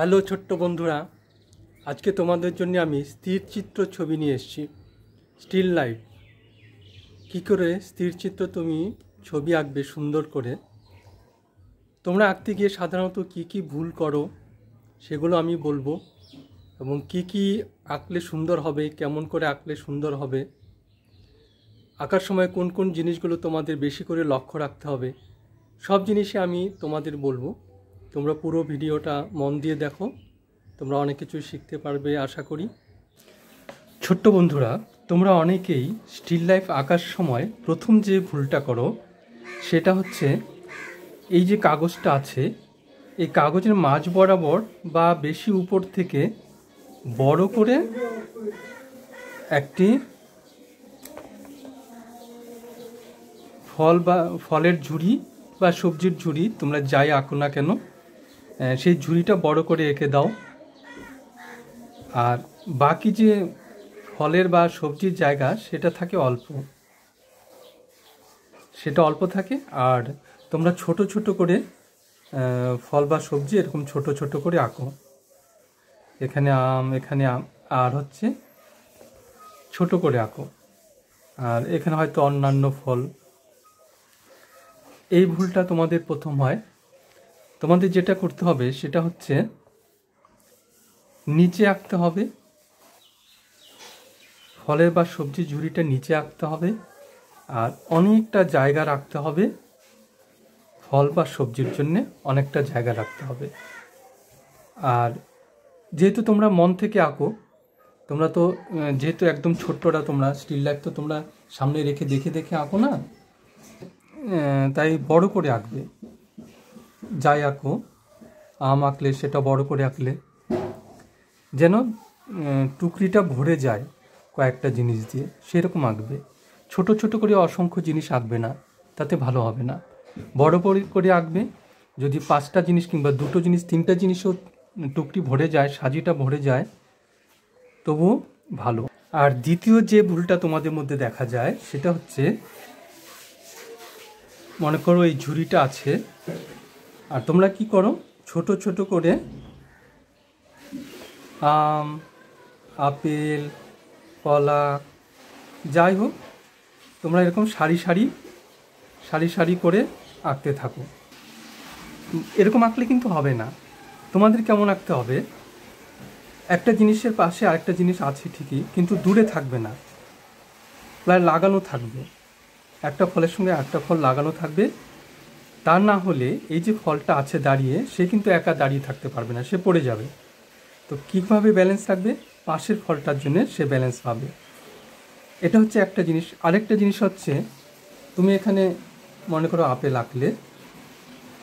Hello ছোট্ট বন্ধুরা, আজকে তোমাদের জন্য আমি স্থির চিত্র ছবি নিয়ে এসেছি। স্টিল লাইফ কী করে স্থির চিত্র তুমি ছবি আঁকবে সুন্দর করে। তোমরা আঁকতে গিয়ে সাধারণত কি কি ভুল করো সেগুলো আমি বলবো, এবং কি কি আঁকলে সুন্দর হবে, কেমন করে আঁকলে সুন্দর হবে, আঁকার সময় কোন কোন জিনিসগুলো তোমাদের বেশি করে লক্ষ্য রাখতে হবে, সব জিনিসই আমি তোমাদের বলবো। তোমরা পুরো ভিডিওটা মন দিয়ে দেখো, তোমরা অনেক কিছু শিখতে পারবে আশা করি। ছোট্ট বন্ধুরা, তোমরা অনেকেই স্টিল লাইফ আঁকার সময় প্রথম যে ভুলটা করো সেটা হচ্ছে এই যে কাগজটা আছে, এই কাগজের মাঝ বরাবর বা বেশি উপর থেকে বড় করে একটি ফল বা ফলের ঝুড়ি বা সবজির ঝুড়ি, তোমরা যাই আঁকো না কেন, সেই ঝুড়িটা বড় করে এঁকে দাও। আর বাকি যে ফলের বা সবজির জায়গা সেটা থাকে অল্প, থাকে। আর তোমরা ছোট ছোট করে ফল বা সবজি এরকম ছোট ছোট করে আঁকো। এখানে আম, এখানে আম, আর হচ্ছে ছোট করে আঁকো। আর এখানে হয়তো অন্যান্য ফল। এই ভুলটা তোমাদের প্রথম হয়। তোমাদের যেটা করতে হবে সেটা হচ্ছে নিচে আঁকতে হবে, ফলের বা সবজি ঝুড়িটা নিচে আঁকতে হবে, আর অনেকটা জায়গা রাখতে হবে। ফল বা সবজির জন্য অনেকটা জায়গা রাখতে হবে। আর যেহেতু তোমরা মন থেকে আঁকো, তোমরা তো যেহেতু একদম ছোট্টরা, তোমরা স্টিল লাইফ তো তোমরা সামনে রেখে দেখে দেখে আঁকো না, তাই বড় করে আঁকবে। যাই আঁকো, আম আঁকলে সেটা বড় করে আঁকলে যেন টুকরিটা ভরে যায় কয়েকটা জিনিস দিয়ে, সেরকম আঁকবে। ছোট ছোট করে অসংখ্য জিনিস আঁকবে না, তাতে ভালো হবে না। বড় করে আঁকবে। যদি 5টা জিনিস কিংবা 2টো জিনিস, 3টা জিনিসও টুকরি ভরে যায়, সাজিটা ভরে যায়, তবু ভালো। আর দ্বিতীয় যে ভুলটা তোমাদের মধ্যে দেখা যায় সেটা হচ্ছে, মনে করো এই ঝুড়িটা আছে, আর তোমরা কি করো, ছোট ছোট করে আম, আপেল, কলা, যাই হোক, তোমরা এরকম সারি সারি করে আঁকতে থাকো। এরকম আঁকলে কিন্তু হবে না। তোমাদের কেমন আঁকতে হবে, একটা জিনিসের পাশে আরেকটা জিনিস আছে ঠিকই, কিন্তু দূরে থাকবে না, প্রায় লাগানো থাকবে। একটা ফলের সঙ্গে একটা ফল লাগানো থাকবে। তা না হলে এই যে ফলটা আছে দাঁড়িয়ে, সে কিন্তু একা দাঁড়িয়ে থাকতে পারবে না, সে পড়ে যাবে। তো কীভাবে ব্যালেন্স থাকবে, পাশের ফলটার জন্য সে ব্যালেন্স পাবে। এটা হচ্ছে একটা জিনিস। আরেকটা জিনিস হচ্ছে, তুমি এখানে মনে করো আপেল আঁকলে,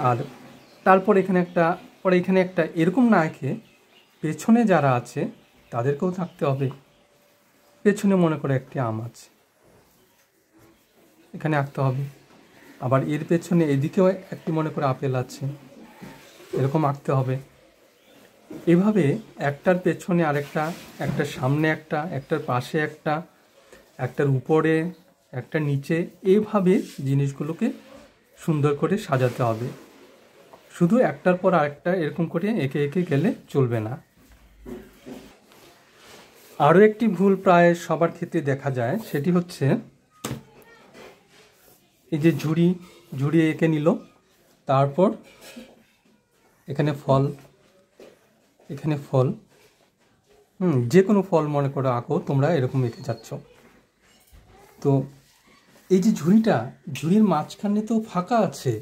আর তারপর এখানে একটা এরকম না এঁকে পেছনে যারা আছে তাদেরকেও থাকতে হবে। পেছনে মনে করো একটি আম আছে, এখানে আঁকতে হবে। আবার এর পেছনে এদিকেও একটি মনে করো আপেল আছে, এরকম আঁকতে হবে। এভাবে একটার পেছনে আরেকটা, একটার সামনে একটা, একটার পাশে একটা, একটার উপরে একটা, নিচে, এইভাবে জিনিসগুলোকে সুন্দর করে সাজাতে হবে। শুধু একটার পর আরেকটা এরকম করে এঁকে এঁকে গেলে চলবে না। আরও একটি ভুল প্রায় সবার ক্ষেত্রে দেখা যায়, সেটি হচ্ছে এই যে ঝুড়ি এঁকে নিল, তারপর এখানে ফল, যে কোনো ফল মনে করো আঁকো, তোমরা এরকম এঁকে যাচ্ছ। তো এই যে ঝুড়ির মাঝখানে তো ফাঁকা আছে।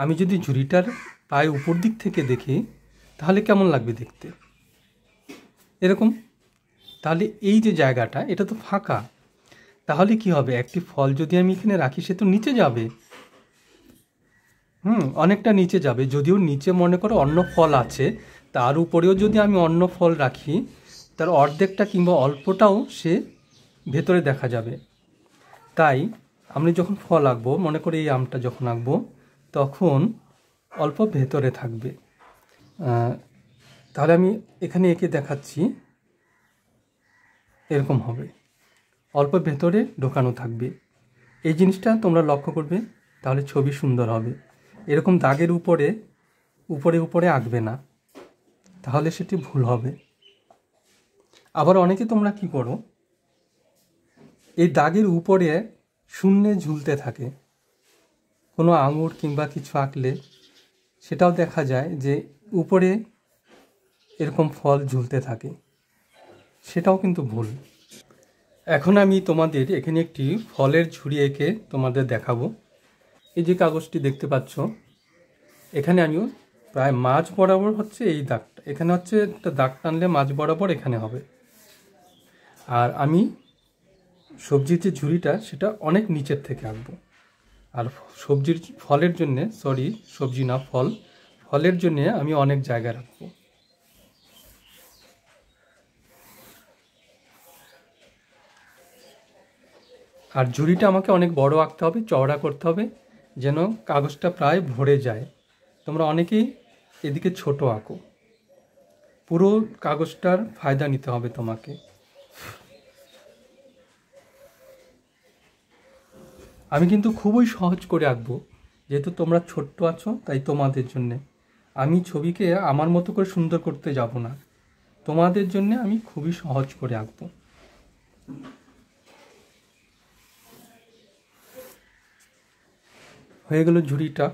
আমি যদি ঝুড়িটার প্রায় উপর দিক থেকে দেখি, তাহলে কেমন লাগবে দেখতে, এরকম। তাহলে এই যে জায়গাটা, এটা তো ফাঁকা, তাহলে কি হবে, একটি ফল যদি আমি এখানে রাখি, সে তো নিচে যাবে, অনেকটা নিচে যাবে। যদিও নিচে মনে করো অন্য ফল আছে, তার উপরেও যদি আমি অন্য ফল রাখি, তার অর্ধেকটা কিংবা অল্পটাও সে ভেতরে দেখা যাবে। তাই আমি যখন ফল আঁকবো, মনে করি এই আমটা যখন আঁকবো, তখন অল্প ভেতরে থাকবে। তাহলে আমি এখানে এঁকে দেখাচ্ছি, এরকম হবে, অল্প ভেতরে ঢোকানো থাকবে। এই জিনিসটা তোমরা লক্ষ্য করবে, তাহলে ছবি সুন্দর হবে। এরকম দাগের উপরে আঁকবে না, তাহলে সেটি ভুল হবে। আবার অনেকে তোমরা কি করো, এই দাগের উপরে শূন্যে ঝুলতে থাকে। কোনো আঙুর কিংবা কিছু আঁকলে সেটাও দেখা যায় যে উপরে এরকম ফল ঝুলতে থাকে, সেটাও কিন্তু ভুল। এখন আমি তোমাদের এখানে একটি ফলের ঝুড়ি এঁকে তোমাদের দেখাবো। এই যে কাগজটি দেখতে পাচ্ছ, এখানে আমিও প্রায় মাঝ বরাবর হচ্ছে এই দাগটা, এখানে হচ্ছে একটা দাগ টানলে মাঝ বরাবর এখানে হবে। আর আমি সবজির যে ঝুড়িটা সেটা অনেক নিচের থেকে আঁকবো। আর সবজির ফলের জন্যে, সরি সবজি না ফল, ফলের জন্যে আমি অনেক জায়গায় রাখবো। আর ঝুড়িটা আমাকে অনেক বড় আঁকতে হবে, চওড়া করতে হবে, যেন কাগজটা প্রায় ভরে যায়। তোমরা অনেকেই এদিকে ছোট আঁকো, পুরো কাগজটার ফায়দা নিতে হবে তোমাকে। আমি কিন্তু খুবই সহজ করে আঁকবো, যেহেতু তোমরা ছোট্ট আছো তাই তোমাদের জন্যে। আমি ছবিকে আমার মতো করে সুন্দর করতে যাব না, তোমাদের জন্যে আমি খুবই সহজ করে আঁকবো। হয়ে গেল ঝুড়িটা।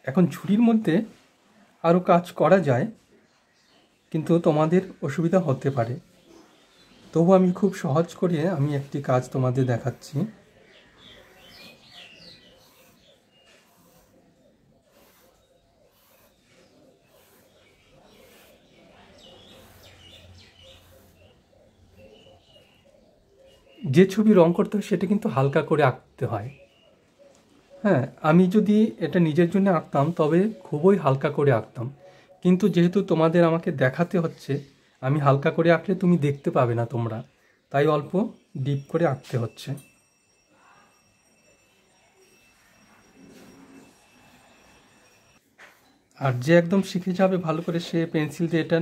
এখন ঝুড়ির মধ্যে আরও কাজ করা যায়, কিন্তু তোমাদের অসুবিধা হতে পারে। তবু আমি খুব সহজ করে আমি একটি কাজ তোমাদের দেখাচ্ছি। যে ছবি রং করতে হয় সেটা কিন্তু হালকা করে আঁকতে হয়। হ্যাঁ, আমি যদি এটা নিজের জন্য আঁকতাম তবে খুবই হালকা করে আঁকতাম, কিন্তু যেহেতু তোমাদের আমাকে দেখাতে হচ্ছে, আমি হালকা করে আঁকলে তুমি দেখতে পাবে না তোমরা, তাই অল্প ডিপ করে আঁকতে হচ্ছে। আর যে একদম শিখে যাবে ভালো করে, সে পেন্সিল দিয়ে এটা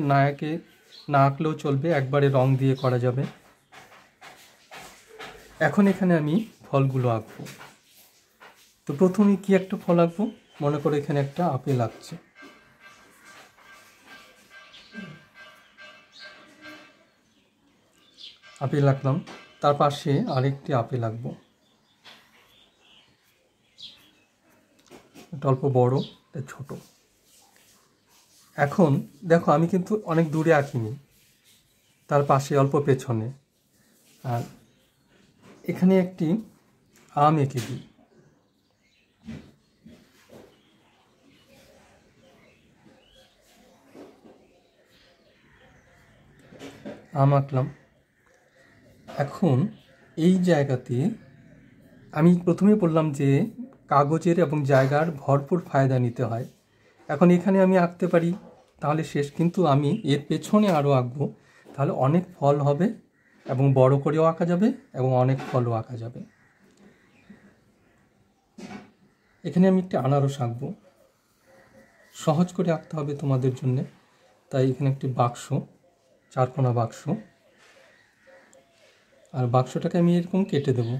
না আঁকলেও চলবে, একবারে রং দিয়ে করা যাবে। এখন এখানে আমি ফলগুলো আঁকবো। তো প্রথমে কি একটা ফল আঁকবো, মনে করো এখানে একটা আপেল আঁকছে। আপেল আঁকলাম, তার পাশে আরেকটি আপেল আঁকবো, এটা অল্প বড়, এটা ছোট। এখন দেখো আমি কিন্তু অনেক দূরে আঁকিনি, তার পাশে অল্প পেছনে। আর এখানে একটি আম এঁকে দিই। আম আঁকলাম। এখন এই জায়গাতে আমি প্রথমেই বললাম যে কাগজের এবং জায়গার ভরপুর ফায়দা নিতে হয়। এখন এখানে আমি আঁকতে পারি, তাহলে শেষ, কিন্তু আমি এর পেছনে আরও আঁকবো, তাহলে অনেক ফল হবে এবং বড় করেও আঁকা যাবে এবং অনেক ফলও আঁকা যাবে। এখানে আমি একটি আনারস আঁকবো, সহজ করে আঁকতে হবে তোমাদের জন্যে, তাই এখানে একটি বাক্স, চারকোনা বাক্স, আর বাক্সটাকে আমি এরকম কেটে দেব,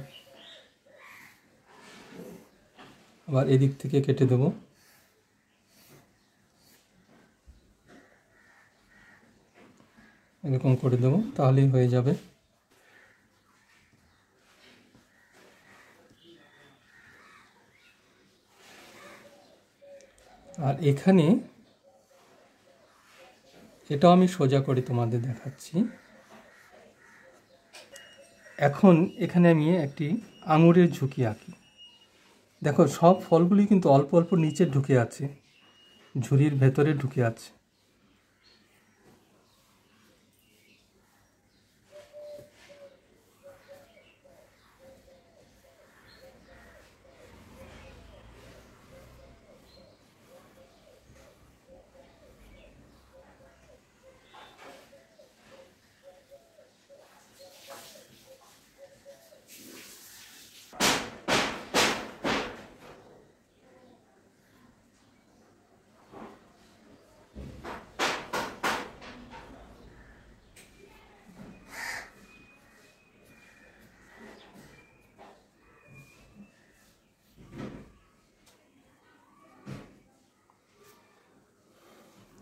আবার এদিক থেকে কেটে দেব। এরকম করে দেব, তাহলেই হয়ে যাবে। আর এখানে এটাও আমি সোজা করে তোমাদের দেখাচ্ছি। এখন এখানে আমি একটি আঙুরের ঝুঁকি আঁকি। দেখো সব ফলগুলি কিন্তু অল্প অল্প নিচে ঢুকে আছে, ঝুড়ির ভেতরে ঢুকে আছে।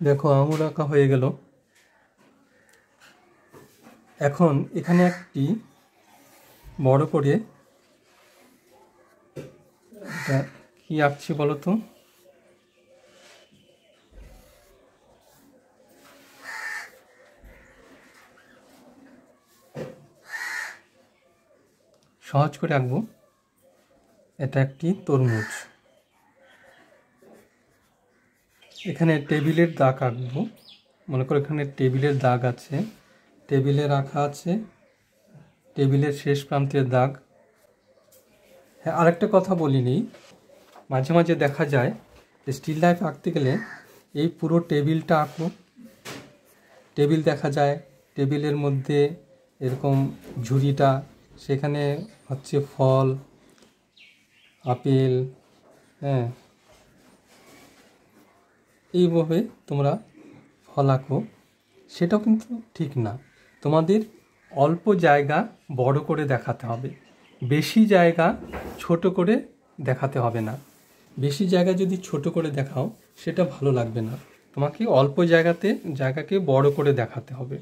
দেখো আঙুর আঁকা হয়ে গেল। এখন এখানে একটি বড় করে এটা কি আঁকছি বলো তো? সহজ করে আঁকবো। এটা একটি তরমুজ। এখানে টেবিলের দাগ আঁকবো। মনে করো এখানে টেবিলের দাগ আছে, টেবিলে রাখা আছে, টেবিলের শেষ প্রান্তের দাগ। হ্যাঁ, আরেকটা কথা বলিনি, মাঝে মাঝে দেখা যায় যে স্টিল লাইফ আঁকতে গেলে এই পুরো টেবিলটা আঁকো, টেবিল দেখা যায়, টেবিলের মধ্যে এরকম ঝুড়িটা, সেখানে হচ্ছে ফল, আপেল, হ্যাঁ, এইভাবে তোমরা ফল আঁকো, সেটাও কিন্তু ঠিক না। তোমাদের অল্প জায়গা বড় করে দেখাতে হবে, বেশি জায়গা ছোট করে দেখাতে হবে না। বেশি জায়গা যদি ছোট করে দেখাও সেটা ভালো লাগবে না, তোমাকে অল্প জায়গাকে বড় করে দেখাতে হবে।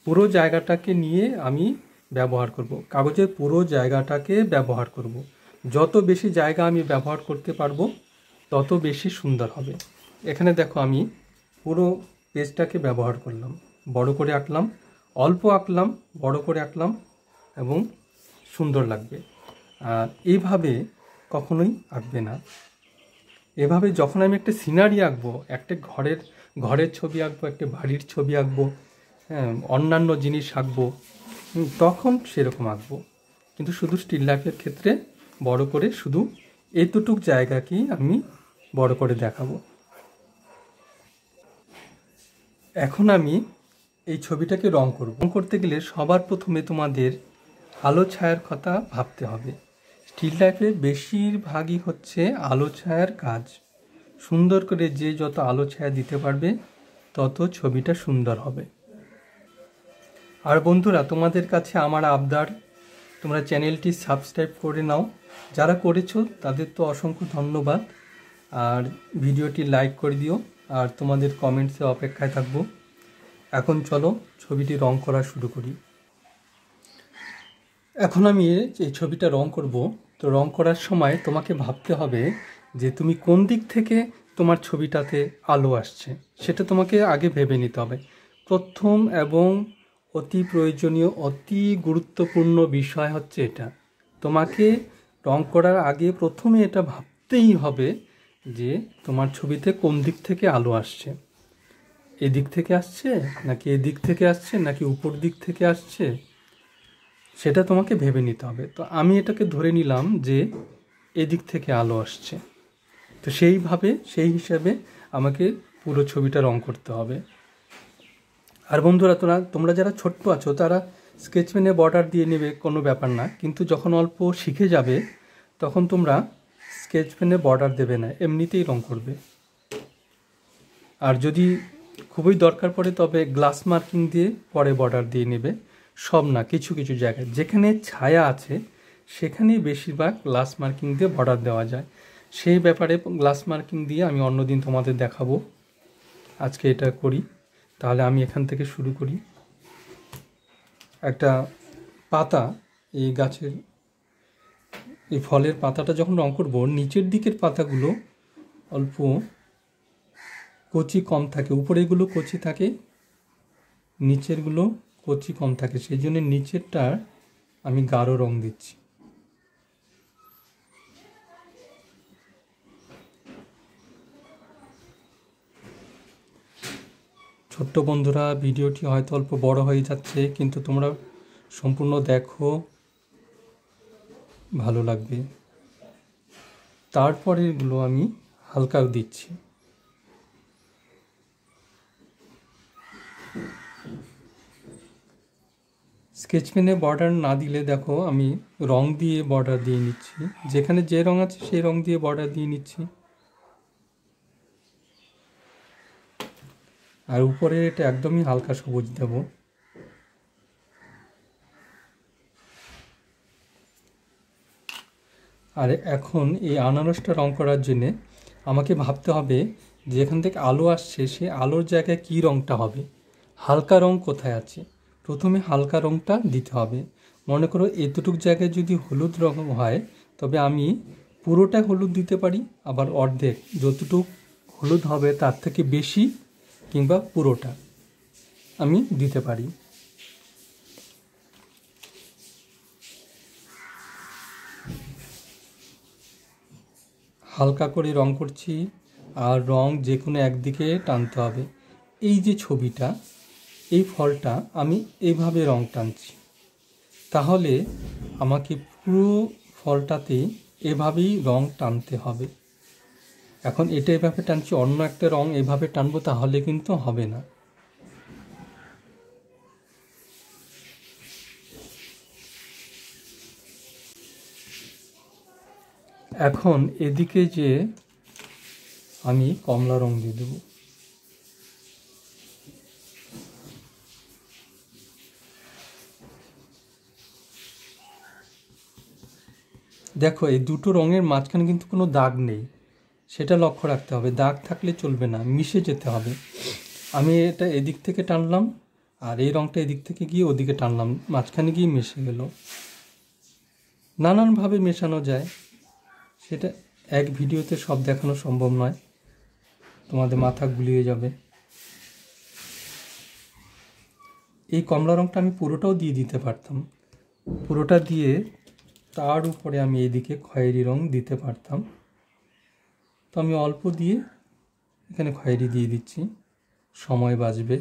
পুরো জায়গাটাকে নিয়ে আমি ব্যবহার করব, কাগজের পুরো জায়গাটাকে ব্যবহার করব। যত বেশি জায়গা আমি ব্যবহার করতে পারবো তত বেশি সুন্দর হবে। এখানে দেখো আমি পুরো পেজটাকে ব্যবহার করলাম, বড় করে আঁকলাম, অল্প আঁকলাম, বড় করে আঁকলাম, এবং সুন্দর লাগবে। আর এইভাবে কখনোই আঁকবে না। এভাবে যখন আমি একটা সিনারি আঁকবো, একটা ঘরের ছবি আঁকবো, একটা বাড়ির ছবি আঁকবো, হ্যাঁ, অন্যান্য জিনিস আঁকবো, তখন সেরকম আঁকবো। কিন্তু শুধু স্টিল লাইফের ক্ষেত্রে বড় করে শুধু এতটুক জায়গাকেই আমি বড় করে দেখাবো। এখন আমি এই ছবিটাকে রং করব। রং করতে গেলে সবার প্রথমে তোমাদের আলো ছায়ার কথা ভাবতে হবে। স্টিল লাইফে বেশিরভাগই হচ্ছে আলো ছায়ার কাজ। সুন্দর করে যে যত আলো ছায়া দিতে পারবে তত ছবিটা সুন্দর হবে। আর বন্ধুরা, তোমাদের কাছে আমার আবদার, তোমরা চ্যানেলটি সাবস্ক্রাইব করে নাও। যারা করেছো তাদের তো অসংখ্য ধন্যবাদ। আর ভিডিওটি লাইক করে দিও, আর তোমাদের কমেন্টসে অপেক্ষায় থাকবো। এখন চলো ছবিটি রং করা শুরু করি। এখন আমি এই ছবিটা রং করব। তো রং করার সময় তোমাকে ভাবতে হবে যে তুমি কোন দিক থেকে তোমার ছবিটাতে আলো আসছে, সেটা তোমাকে আগে ভেবে নিতে হবে। প্রথম এবং অতি প্রয়োজনীয়, অতি গুরুত্বপূর্ণ বিষয় হচ্ছে এটা। তোমাকে রং করার আগে প্রথমে এটা ভাবতেই হবে যে তোমার ছবিতে কোন দিক থেকে আলো আসছে। এদিক থেকে আসছে নাকি এদিক থেকে আসছে নাকি উপর দিক থেকে আসছে, সেটা তোমাকে ভেবে নিতে হবে। তো আমি এটাকে ধরে নিলাম যে এদিক থেকে আলো আসছে। তো সেই হিসাবে আমাকে পুরো ছবিটা রং করতে হবে। আর বন্ধুরা, তোমরা যারা ছোট্ট আছো তারা স্কেচ পেনে বর্ডার দিয়ে নেবে, কোনো ব্যাপার না। কিন্তু যখন অল্প শিখে যাবে তখন তোমরা স্কেচ পেনে বর্ডার দেবে না, এমনিতেই রং করবে। আর যদি খুবই দরকার পড়ে তবে গ্লাস মার্কিং দিয়ে পরে বর্ডার দিয়ে নেবে। সব না, কিছু কিছু জায়গায় যেখানে ছায়া আছে সেখানেই বেশিরভাগ গ্লাস মার্কিং দিয়ে বর্ডার দেওয়া যায়। সেই ব্যাপারে গ্লাস মার্কিং দিয়ে আমি অন্যদিন তোমাদের দেখাবো। আজকে এটা করি। তাহলে আমি এখান থেকে শুরু করি। একটা পাতা, এই গাছের এই ফলের পাতাটা যখন রং করব, নিচের দিকের পাতাগুলো অল্প কচি কম থাকে, উপরেগুলো কচি থাকে, নিচেরগুলো কচি কম থাকে, সেই জন্য নিচেরটার আমি গাঢ় রং দিচ্ছি। ছোট্ট বন্ধুরা, ভিডিওটি হয়তো অল্প বড় হয়ে যাচ্ছে, কিন্তু তোমরা সম্পূর্ণ দেখো, ভালো লাগবে। তারপরে এগুলো আমি হালকা দিচ্ছি। স্কেচ পেনে বর্ডার না দিলে দেখো আমি রং দিয়ে বর্ডার দিয়ে নিচ্ছি, যেখানে যে রং আছে সেই রং দিয়ে বর্ডার দিয়ে নিচ্ছি। আর উপরে এটা একদমই হালকা সবুজ দেব। আর এখন এই আনারসটা রং করার জন্যে আমাকে ভাবতে হবে যে এখান থেকে আলো আসছে, সে আলোর জায়গায় কী রংটা হবে, হালকা রং কোথায় আছে। প্রথমে হালকা রঙটা দিতে হবে। মনে করো এতটুক জায়গায় যদি হলুদ রঙ হয়, তবে আমি পুরোটা হলুদ দিতে পারি, আবার অর্ধেক যতটুক হলুদ হবে তার থেকে বেশি কিংবা পুরোটা আমি দিতে পারি। হালকা করে রং করছি, আর রং যে কোনো একদিকে টানতে হবে। এই যে ছবিটা, এই ফলটা আমি এইভাবে রং টানছি, তাহলে আমাকে পুরো ফলটাতে এভাবেই রং টানতে হবে। এখন এটা এভাবে টানছি, অন্য একটা রং এভাবে টানবো, তাহলে কিন্তু হবে না। এখন এদিকে যে আমি কমলা রং দিয়ে দেবো। দেখো এই দুটো রঙের মাঝখানে কিন্তু কোনো দাগ নেই, সেটা লক্ষ্য রাখতে হবে। দাগ থাকলে চলবে না, মিশে যেতে হবে। আমি এটা এদিক থেকে টানলাম, আর এই রঙটা এদিক থেকে গিয়ে ওদিকে টানলাম, মাঝখানে গিয়ে মিশে গেল। নানানভাবে মেশানো যায়, সেটা এক ভিডিওতে সব দেখানো সম্ভব নয়, তোমাদের মাথা গুলিয়ে যাবে। এই কমলা রঙটা আমি পুরোটাও দিয়ে দিতে পারতাম, পুরোটা দিয়ে তার উপরে আমি এদিকে খয়েরি রং দিতে পারতাম। তো আমি অল্প দিয়ে এখানে খয়েরি দিয়ে দিচ্ছি, সময় বাঁচবে।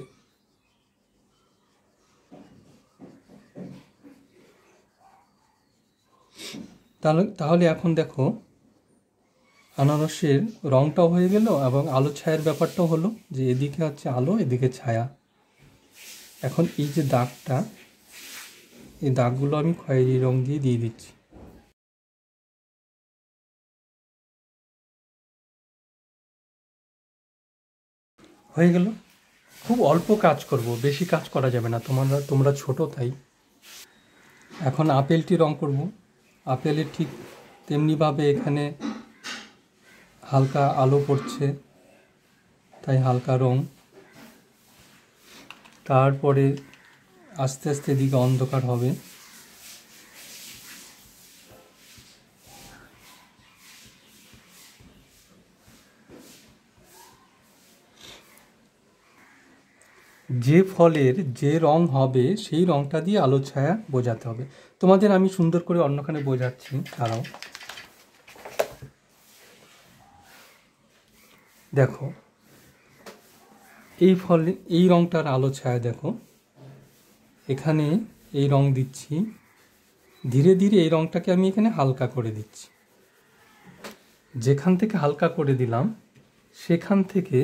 তাহলে এখন দেখো আনারসের রংটাও হয়ে গেল, এবং আলো ছায়ার ব্যাপারটাও হলো, যে এদিকে হচ্ছে আলো, এদিকে ছায়া। এখন এই যে দাগটা, এই দাগগুলো আমি খয়েরি রং দিয়ে দিচ্ছি। হয়ে গেল। খুব অল্প কাজ করব, বেশি কাজ করা যাবে না, তোমরা ছোট তাই। এখন আপেলটি রং করব। আপেলের ঠিক তেমনিভাবে এখানে হালকা আলো পড়ছে, তাই হালকা রং। তারপরে আস্তে আস্তে এদিকে অন্ধকার হবে। যে ফলের যে রং হবে সেই রংটা দিয়ে আলো ছায়া বোঝাতে হবে। তোমাদের আমি সুন্দর করে অন্যখানে বোঝাচ্ছি, দাঁড়াও। দেখো এই ফলে এই রংটার আলো ছায়া দেখো, এখানে এই রং দিচ্ছি, ধীরে ধীরে এই রংটাকে আমি এখানে হালকা করে দিচ্ছি। যেখান থেকে হালকা করে দিলাম সেখান থেকে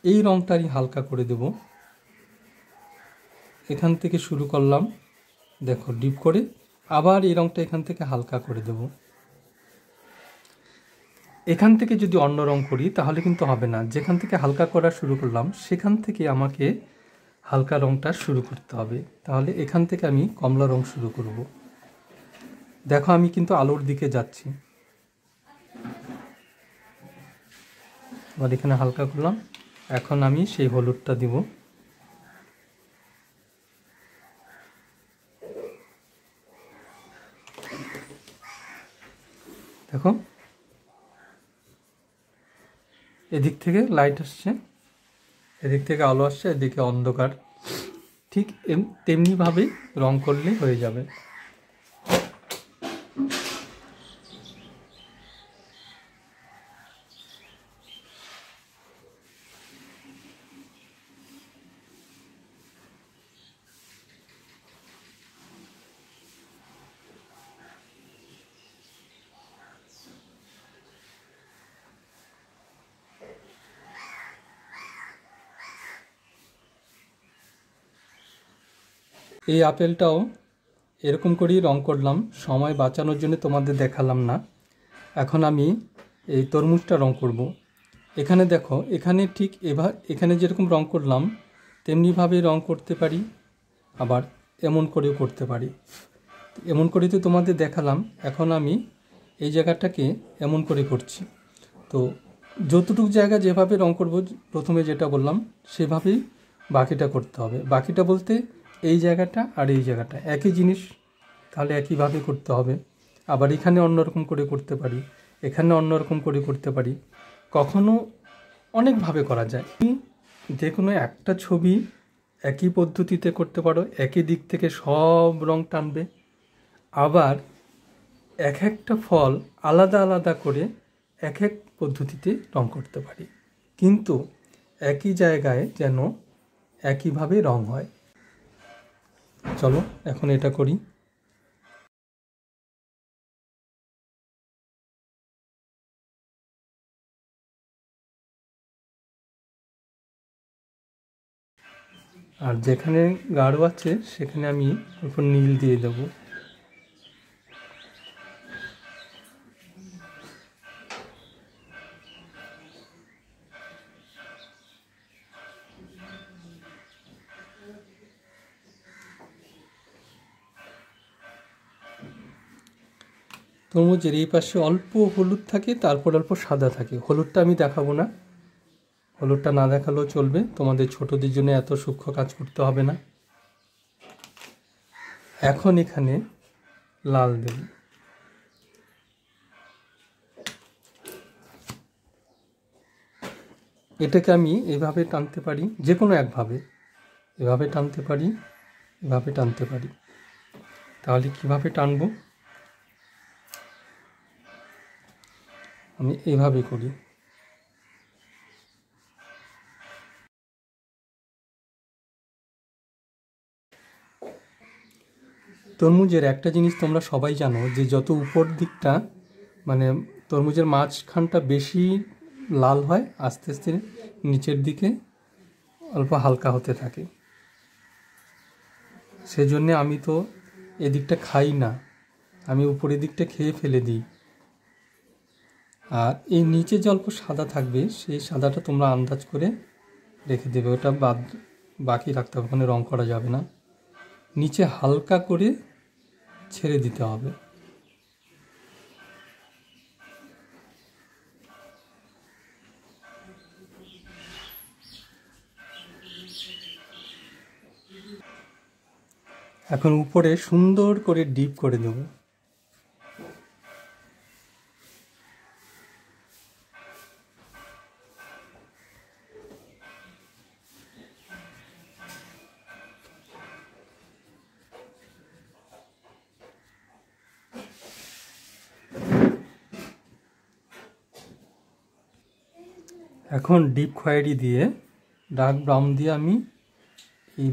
এই রংটারই হালকা করে দেব। এখান থেকে শুরু করলাম, দেখো ডিপ করে, আবার এই রংটা এখান থেকে হালকা করে দেব। এখান থেকে যদি অন্য রং করি তাহলে কিন্তু হবে না। যেখান থেকে হালকা করা শুরু করলাম সেখান থেকে আমাকে হালকা রংটা শুরু করতে হবে। তাহলে এখান থেকে আমি কমলা রং শুরু করব। দেখো আমি কিন্তু আলোর দিকে যাচ্ছি। আবার এখানে হালকা করলাম, এখন আমি সেই হলুদটা দিব। দেখো এদিক থেকে লাইট আসছে, এদিক থেকে আলো আসছে, এদিকে অন্ধকার। ঠিক তেমনিভাবে রং করলে হয়ে যাবে। এই আপেলটাও এরকম করেই রং করলাম, সময় বাঁচানোর জন্য তোমাদের দেখালাম না। এখন আমি এই তরমুজটা রং করব। এখানে দেখো, এখানে ঠিক এখানে যেরকম রং করলাম তেমনিভাবে রং করতে পারি, আবার এমন করেও করতে পারি। এমন করে তো তোমাদের দেখালাম, এখন আমি এই জায়গাটাকে এমন করে করছি। তো যতটুকু জায়গা যেভাবে রং করব, প্রথমে যেটা বললাম সেভাবেই বাকিটা করতে হবে। বাকিটা বলতে এই জায়গাটা আর এই জায়গাটা একই জিনিস, তাহলে একইভাবে করতে হবে। আবার এখানে অন্যরকম করে করতে পারি, এখানে অন্যরকম করে করতে পারি, কখনো অনেকভাবে করা যায়। যে কোনো একটা ছবি একই পদ্ধতিতে করতে পারো, একই দিক থেকে সব রং টানবে। আবার এক একটা ফল আলাদা আলাদা করে এক এক পদ্ধতিতে রং করতে পারি, কিন্তু একই জায়গায় যেন একইভাবে রং হয়। চলো এখন এটা করি। আর যেখানে গাঢ় আছে সেখানে আমি অল্প নীল দিয়ে দেবো। তরমুজের এই পাশে অল্প হলুদ থাকে, তারপর অল্প সাদা থাকে। হলুদটা আমি দেখাবো না, হলুদটা না দেখালেও চলবে, তোমাদের ছোটদের জন্য এত সূক্ষ্ম কাজ করতে হবে না। এখন এখানে লাল দেব। এটাকে আমি এভাবে টানতে পারি, যে কোনো একভাবে, এভাবে টানতে পারি, এভাবে টানতে পারি। তাহলে কিভাবে টানবো, আমি এভাবে করি। তরমুজের একটা জিনিস তোমরা সবাই জানো, যে যত উপর দিকটা মানে তরমুজের মাঝখানটা বেশি লাল হয়, আস্তে আস্তে নিচের দিকে অল্প হালকা হতে থাকে। সেজন্যে আমি তো এদিকটা খাই না, আমি উপরের দিকটা খেয়ে ফেলে দিই। আর এই নিচে যে অল্প সাদা থাকবে, সেই সাদাটা তোমরা আন্দাজ করে রেখে দেবে, ওটা বাকি রাখতে হবে, ওখানে রং করা যাবে না। নিচে হালকা করে ছেড়ে দিতে হবে। এখন উপরে সুন্দর করে ডিপ করে দেব। এখন ডিপ খয়েরি দিয়ে ডার্ক ব্রাউন দিয়ে আমি এই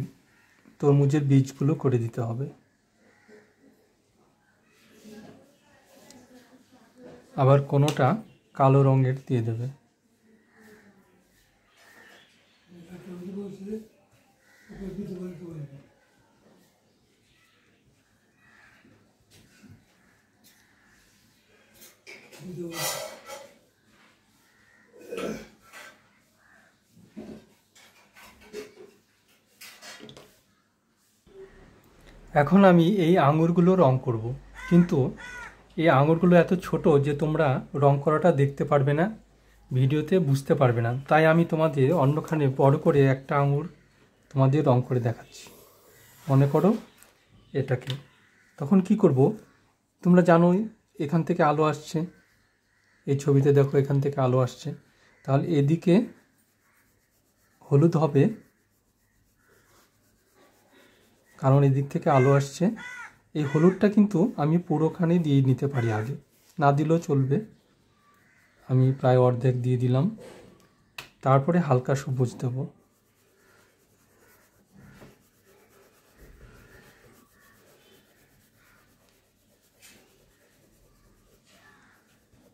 তরমুজের বীজগুলো করে দিতে হবে। আবার কোনোটা কালো রঙের দিয়ে দেবে। এখন আমি এই আঙুরগুলো রং করব, কিন্তু এই আঙুরগুলো এত ছোট যে তোমরা রং করাটা দেখতে পারবে না, ভিডিওতে বুঝতে পারবে না। তাই আমি তোমাদের অন্যখানে বড় করে একটা আঙুর তোমাদের রং করে দেখাচ্ছি। মনে করো এটাকে, তখন কি করব, তোমরা জানোই এখান থেকে আলো আসছে, এই ছবিতে দেখো এখান থেকে আলো আসছে, তাহলে এদিকে হলুদ হবে, কারণ এদিক থেকে আলো আসছে। এই হলুদটা কিন্তু আমি পুরোখানে দিয়ে নিতে পারি, আগে না দিলেও চলবে। আমি প্রায় অর্ধেক দিয়ে দিলাম, তারপরে হালকা সবুজ দেব।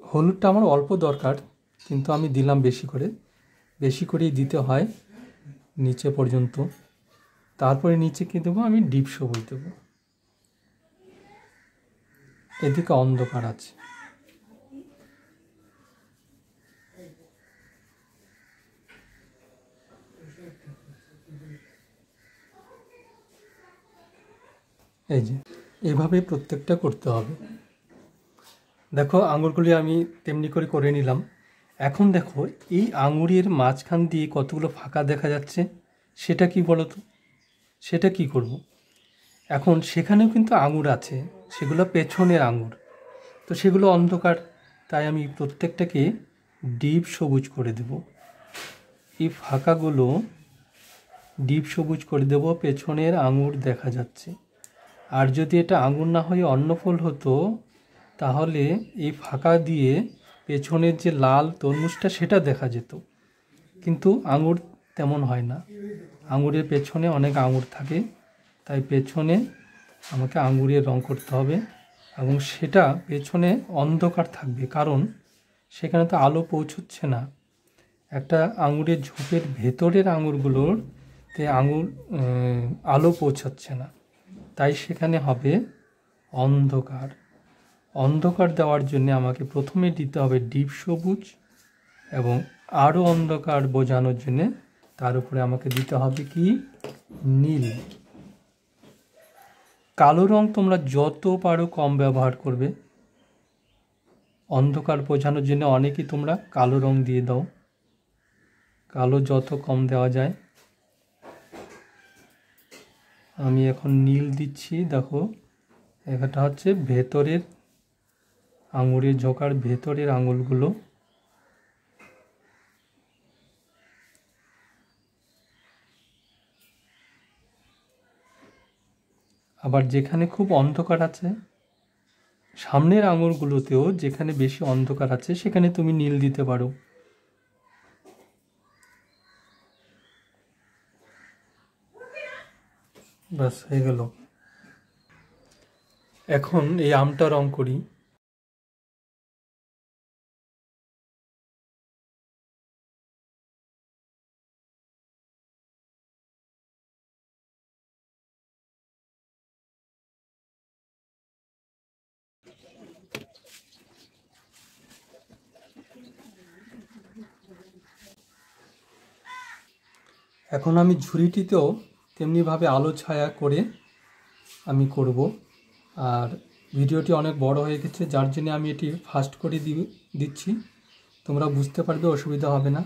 হলুদটা আমার অল্প দরকার, কিন্তু আমি দিলাম বেশি করে, বেশি করেই দিতে হয় নিচে পর্যন্ত। তারপরে নিচে কি দেবো, আমি ডিপ সবুজ দেবো। এদিকে অন্ধকার আছে, এই যে এভাবে প্রত্যেকটা করতে হবে। দেখো আঙুরগুলি আমি তেমনি করে করে নিলাম। এখন দেখো এই আঙুরের মাঝখান দিয়ে কতগুলো ফাঁকা দেখা যাচ্ছে, সেটা কি বলো তো? সেটা কি করব। এখন সেখানেও কিন্তু আঙুর আছে, সেগুলো পেছনের আঙুর, তো সেগুলো অন্ধকার, তাই আমি প্রত্যেকটাকে ডিপ সবুজ করে দেব। এই ফাঁকাগুলো ডিপ সবুজ করে দেব, পেছনের আঙুর দেখা যাচ্ছে। আর যদি এটা আঙুর না হয়ে অন্য ফল হতো, তাহলে এই ফাঁকা দিয়ে পেছনের যে লাল তরমুজটা সেটা দেখা যেত, কিন্তু আঙুর তেমন হয় না। আঙুরের পেছনে অনেক আঙুর থাকে, তাই পেছনে আমাকে আঙুরের রং করতে হবে, এবং সেটা পেছনে অন্ধকার থাকবে, কারণ সেখানে তো আলো পৌঁছচ্ছে না। একটা আঙুরের ঝোপের ভেতরের আঙুরগুলোতে আলো পৌঁছাচ্ছে না, তাই সেখানে হবে অন্ধকার। অন্ধকার দেওয়ার জন্য আমাকে প্রথমে দিতে হবে ডিপ সবুজ, এবং আরও অন্ধকার বোঝানোর জন্যে তার উপরে আমাকে দিতে হবে কি, নীল। কালো রং তোমরা যত পারো কম ব্যবহার করবে। অন্ধকার বোঝানোর জন্য অনেকেই তোমরা কালো রং দিয়ে দাও, কালো যত কম দেওয়া যায়। আমি এখন নীল দিচ্ছি। দেখো, এটা হচ্ছে ভেতরের আঙুরের ঝোঁকার ভেতরের আঙুলগুলো। আবার যেখানে খুব অন্ধকার আছে, সামনের আঙুরগুলোতেও যেখানে বেশি অন্ধকার আছে, সেখানে তুমি নীল দিতে পারো। ব্যাস হয়ে গেল। এখন এই আমটা রং করি। এখন আমি ঝুড়িটিতেও তেমনিভাবে আলো ছায়া করে আমি করব। আর ভিডিওটি অনেক বড় হয়ে গেছে, যার জন্য আমি এটি ফাস্ট করে দিচ্ছি, তোমরা বুঝতে পারবে, অসুবিধা হবে না।